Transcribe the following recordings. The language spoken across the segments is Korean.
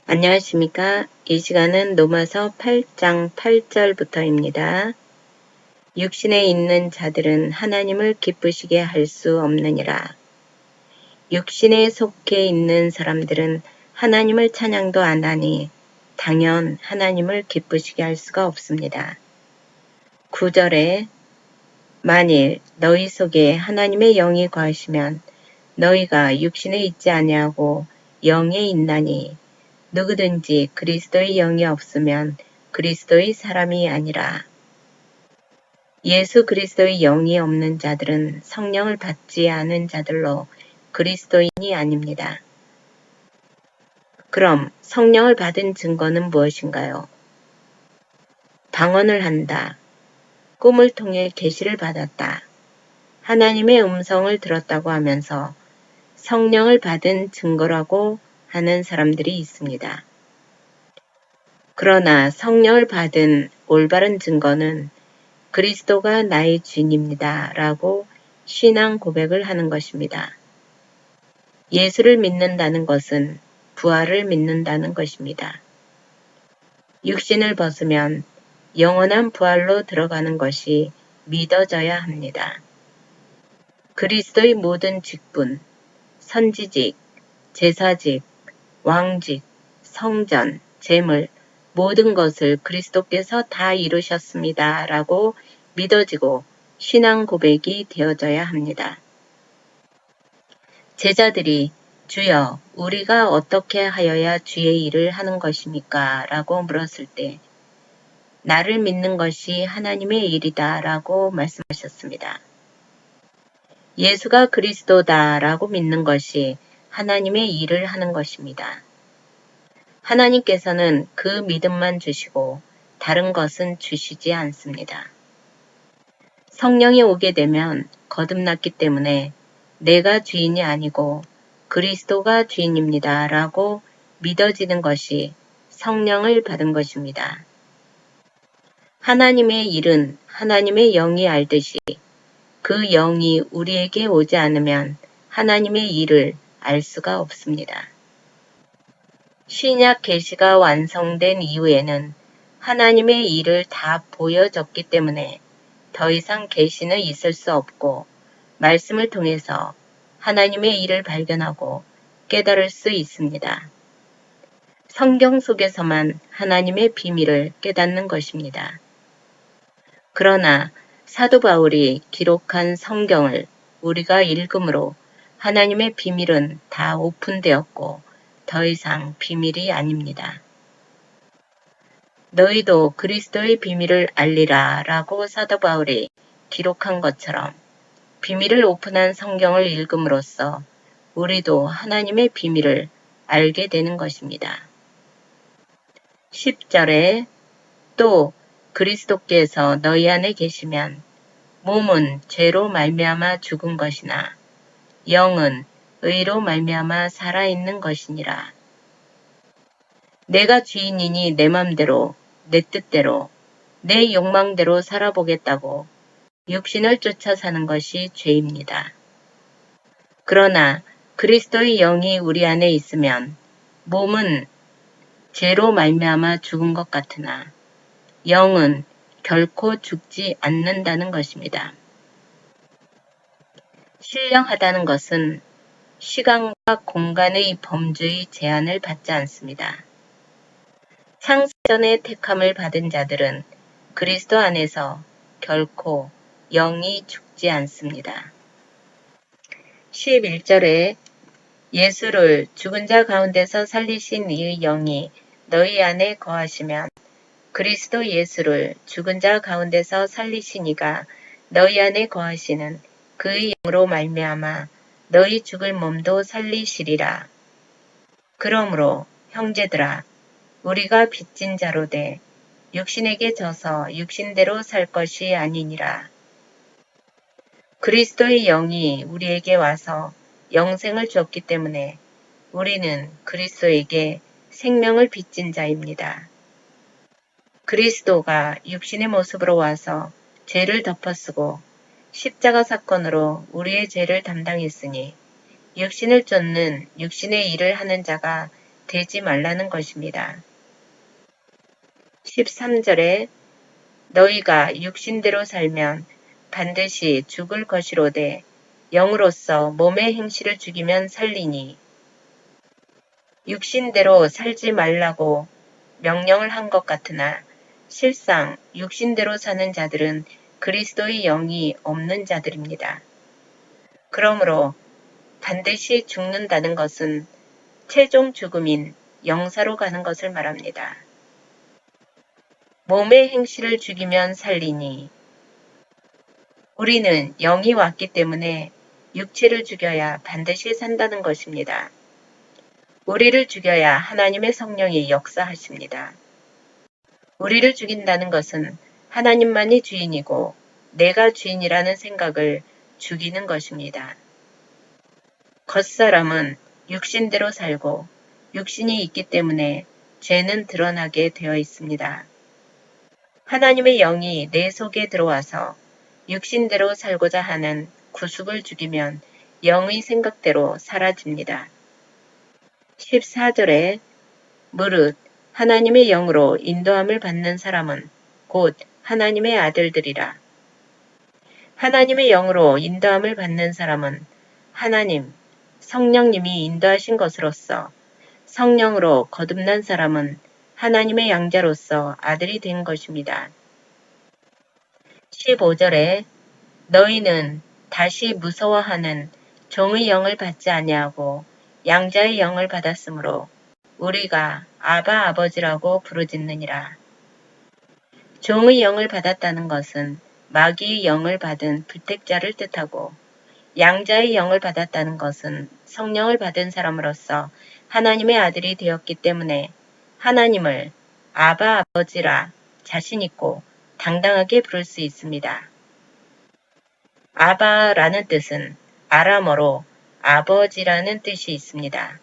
안녕하십니까? 이 시간은 로마서 8장 8절부터입니다. 육신에 있는 자들은 하나님을 기쁘시게 할 수 없느니라. 육신에 속해 있는 사람들은 하나님을 찬양도 안 하니 당연 하나님을 기쁘시게 할 수가 없습니다. 9절에 만일 너희 속에 하나님의 영이 거하시면 너희가 육신에 있지 아니하고 영에 있나니 누구든지 그리스도의 영이 없으면 그리스도의 사람이 아니라. 예수 그리스도의 영이 없는 자들은 성령을 받지 않은 자들로 그리스도인이 아닙니다. 그럼 성령을 받은 증거는 무엇인가요? 방언을 한다. 꿈을 통해 계시를 받았다. 하나님의 음성을 들었다고 하면서 성령을 받은 증거라고 하는 사람들이 있습니다. 그러나 성령을 받은 올바른 증거는 그리스도가 나의 주인입니다. 라고 신앙 고백을 하는 것입니다. 예수를 믿는다는 것은 부활을 믿는다는 것입니다. 육신을 벗으면 영원한 부활로 들어가는 것이 믿어져야 합니다. 그리스도의 모든 직분, 선지직, 제사직, 왕직, 성전, 제물, 모든 것을 그리스도께서 다 이루셨습니다. 라고 믿어지고 신앙 고백이 되어져야 합니다. 제자들이 주여 우리가 어떻게 하여야 주의 일을 하는 것입니까? 라고 물었을 때 나를 믿는 것이 하나님의 일이다 라고 말씀하셨습니다. 예수가 그리스도다 라고 믿는 것이 하나님의 일을 하는 것입니다. 하나님께서는 그 믿음만 주시고 다른 것은 주시지 않습니다. 성령이 오게 되면 거듭났기 때문에 내가 주인이 아니고 그리스도가 주인입니다. 라고 믿어지는 것이 성령을 받은 것입니다. 하나님의 일은 하나님의 영이 알듯이 그 영이 우리에게 오지 않으면 하나님의 일을 알 수가 없습니다. 신약 계시가 완성된 이후에는 하나님의 일을 다 보여졌기 때문에 더 이상 계시는 있을 수 없고 말씀을 통해서 하나님의 일을 발견하고 깨달을 수 있습니다. 성경 속에서만 하나님의 비밀을 깨닫는 것입니다. 그러나 사도 바울이 기록한 성경을 우리가 읽음으로 하나님의 비밀은 다 오픈되었고 더 이상 비밀이 아닙니다. 너희도 그리스도의 비밀을 알리라 라고 사도 바울이 기록한 것처럼 비밀을 오픈한 성경을 읽음으로써 우리도 하나님의 비밀을 알게 되는 것입니다. 10절에 또 그리스도께서 너희 안에 계시면 몸은 죄로 말미암아 죽은 것이나 영은 의로 말미암아 살아있는 것이니라. 내가 주인이니 내 맘대로 내 뜻대로 내 욕망대로 살아보겠다고 육신을 쫓아 사는 것이 죄입니다. 그러나 그리스도의 영이 우리 안에 있으면 몸은 죄로 말미암아 죽은 것 같으나 영은 결코 죽지 않는다는 것입니다. 신령하다는 것은 시간과 공간의 범주의 제한을 받지 않습니다. 창세전에 택함을 받은 자들은 그리스도 안에서 결코 영이 죽지 않습니다. 11절에 예수를 죽은 자 가운데서 살리신 이의 영이 너희 안에 거하시면 그리스도 예수를 죽은 자 가운데서 살리신 이가 너희 안에 거하시는 그의 영으로 말미암아 너희 죽을 몸도 살리시리라. 그러므로 형제들아 우리가 빚진 자로 돼 육신에게 져서 육신대로 살 것이 아니니라. 그리스도의 영이 우리에게 와서 영생을 줬기 때문에 우리는 그리스도에게 생명을 빚진 자입니다. 그리스도가 육신의 모습으로 와서 죄를 덮어쓰고 십자가 사건으로 우리의 죄를 담당했으니 육신을 쫓는 육신의 일을 하는 자가 되지 말라는 것입니다. 13절에 너희가 육신대로 살면 반드시 죽을 것이로되 영으로서 몸의 행실을 죽이면 살리니 육신대로 살지 말라고 명령을 한 것 같으나 실상 육신대로 사는 자들은 그리스도의 영이 없는 자들입니다. 그러므로 반드시 죽는다는 것은 최종 죽음인 영사로 가는 것을 말합니다. 몸의 행실을 죽이면 살리니 우리는 영이 왔기 때문에 육체를 죽여야 반드시 산다는 것입니다. 우리를 죽여야 하나님의 성령이 역사하십니다. 우리를 죽인다는 것은 하나님만이 주인이고 내가 주인이라는 생각을 죽이는 것입니다. 겉사람은 육신대로 살고 육신이 있기 때문에 죄는 드러나게 되어 있습니다. 하나님의 영이 내 속에 들어와서 육신대로 살고자 하는 구습을 죽이면 영의 생각대로 사라집니다. 14절에 무릇 하나님의 영으로 인도함을 받는 사람은 곧 하나님의 아들들이라. 하나님의 영으로 인도함을 받는 사람은 하나님, 성령님이 인도하신 것으로서 성령으로 거듭난 사람은 하나님의 양자로서 아들이 된 것입니다. 15절에 너희는 다시 무서워하는 종의 영을 받지 아니하고 양자의 영을 받았으므로 우리가 아바 아버지라고 부르짖느니라. 종의 영을 받았다는 것은 마귀의 영을 받은 불택자를 뜻하고 양자의 영을 받았다는 것은 성령을 받은 사람으로서 하나님의 아들이 되었기 때문에 하나님을 아바 아버지라 자신있고 당당하게 부를 수 있습니다. 아바라는 뜻은 아람어로 아버지라는 뜻이 있습니다.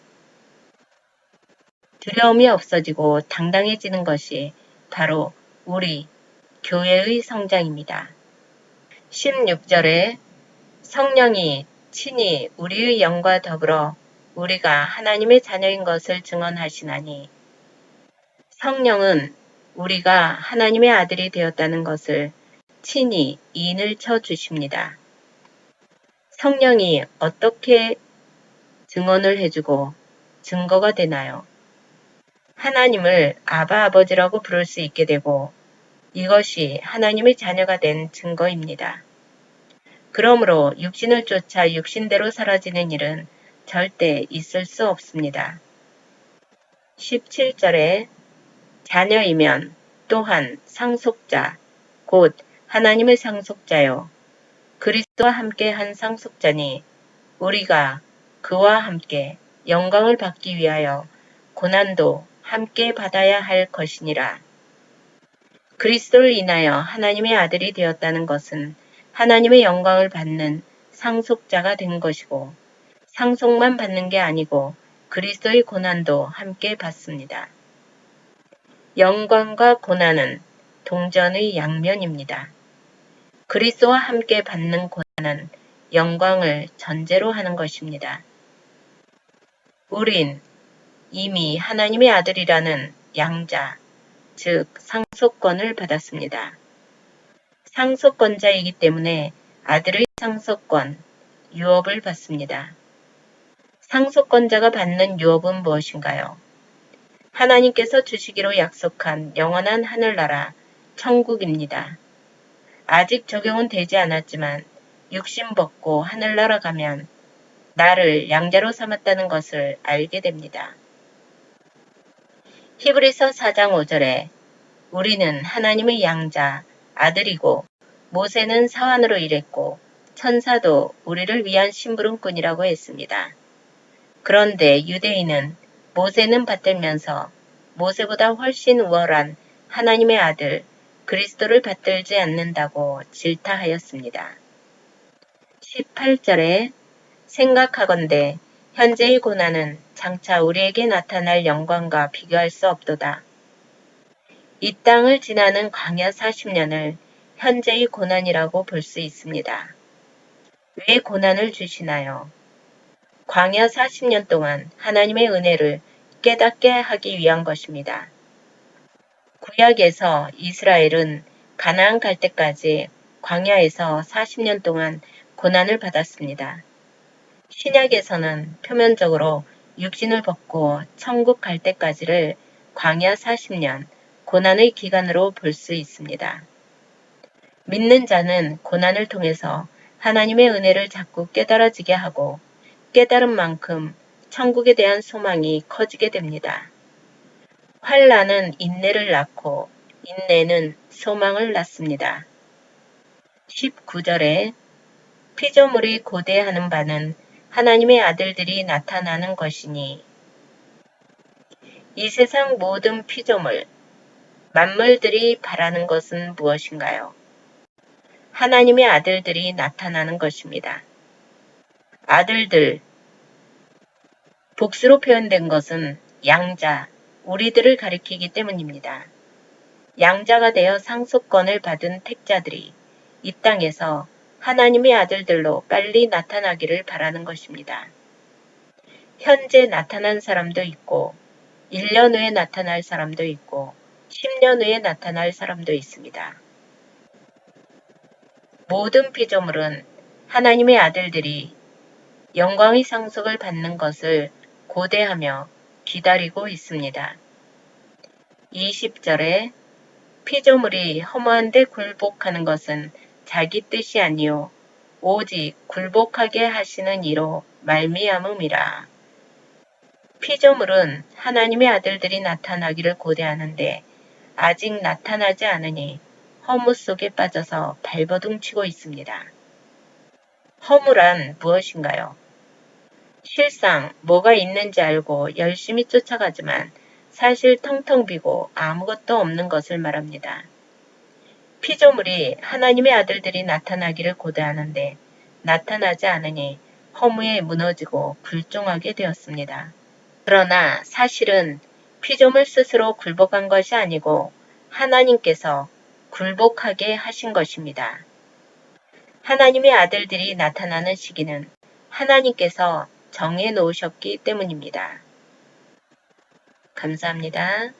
두려움이 없어지고 당당해지는 것이 바로 우리 교회의 성장입니다. 16절에 성령이 친히 우리의 영과 더불어 우리가 하나님의 자녀인 것을 증언하시나니 성령은 우리가 하나님의 아들이 되었다는 것을 친히 인을 쳐 주십니다. 성령이 어떻게 증언을 해주고 증거가 되나요? 하나님을 아바 아버지라고 부를 수 있게 되고 이것이 하나님의 자녀가 된 증거입니다. 그러므로 육신을 쫓아 육신대로 사라지는 일은 절대 있을 수 없습니다. 17절에 자녀이면 또한 상속자, 곧 하나님의 상속자요. 그리스도와 함께 한 상속자니 우리가 그와 함께 영광을 받기 위하여 고난도 함께 받아야 할 것이니라. 그리스도를 인하여 하나님의 아들이 되었다는 것은 하나님의 영광을 받는 상속자가 된 것이고 상속만 받는 게 아니고 그리스도의 고난도 함께 받습니다. 영광과 고난은 동전의 양면입니다. 그리스도와 함께 받는 고난은 영광을 전제로 하는 것입니다. 우린 이미 하나님의 아들이라는 양자, 즉 상속권을 받았습니다. 상속권자이기 때문에 아들의 상속권, 유업을 받습니다. 상속권자가 받는 유업은 무엇인가요? 하나님께서 주시기로 약속한 영원한 하늘나라, 천국입니다. 아직 적용은 되지 않았지만 육신 벗고 하늘나라 가면 나를 양자로 삼았다는 것을 알게 됩니다. 히브리서 4장 5절에 우리는 하나님의 양자, 아들이고 모세는 사환으로 일했고 천사도 우리를 위한 심부름꾼이라고 했습니다. 그런데 유대인은 모세는 받들면서 모세보다 훨씬 우월한 하나님의 아들 그리스도를 받들지 않는다고 질타하였습니다. 18절에 생각하건대 현재의 고난은 장차 우리에게 나타날 영광과 비교할 수 없도다. 이 땅을 지나는 광야 40년을 현재의 고난이라고 볼 수 있습니다. 왜 고난을 주시나요? 광야 40년 동안 하나님의 은혜를 깨닫게 하기 위한 것입니다. 구약에서 이스라엘은 가나안 갈 때까지 광야에서 40년 동안 고난을 받았습니다. 신약에서는 표면적으로 육신을 벗고 천국 갈 때까지를 광야 40년 고난의 기간으로 볼 수 있습니다. 믿는 자는 고난을 통해서 하나님의 은혜를 자꾸 깨달아지게 하고 깨달은 만큼 천국에 대한 소망이 커지게 됩니다. 환난은 인내를 낳고 인내는 소망을 낳습니다. 19절에 피조물이 고대하는 바는 하나님의 아들들이 나타나는 것이니 이 세상 모든 피조물, 만물들이 바라는 것은 무엇인가요? 하나님의 아들들이 나타나는 것입니다. 아들들, 복수로 표현된 것은 양자, 우리들을 가리키기 때문입니다. 양자가 되어 상속권을 받은 택자들이 이 땅에서 하나님의 아들들로 빨리 나타나기를 바라는 것입니다. 현재 나타난 사람도 있고 1년 후에 나타날 사람도 있고 10년 후에 나타날 사람도 있습니다. 모든 피조물은 하나님의 아들들이 영광의 상속을 받는 것을 고대하며 기다리고 있습니다. 20절에 피조물이 허무한데 굴복하는 것은 자기 뜻이 아니요 오직 굴복하게 하시는 이로 말미암음이라. 피조물은 하나님의 아들들이 나타나기를 고대하는데 아직 나타나지 않으니 허무 속에 빠져서 발버둥치고 있습니다. 허무란 무엇인가요? 실상 뭐가 있는지 알고 열심히 쫓아가지만 사실 텅텅 비고 아무것도 없는 것을 말합니다. 피조물이 하나님의 아들들이 나타나기를 고대하는데 나타나지 않으니 허무에 무너지고 불종하게 되었습니다. 그러나 사실은 피조물 스스로 굴복한 것이 아니고 하나님께서 굴복하게 하신 것입니다. 하나님의 아들들이 나타나는 시기는 하나님께서 정해 놓으셨기 때문입니다. 감사합니다.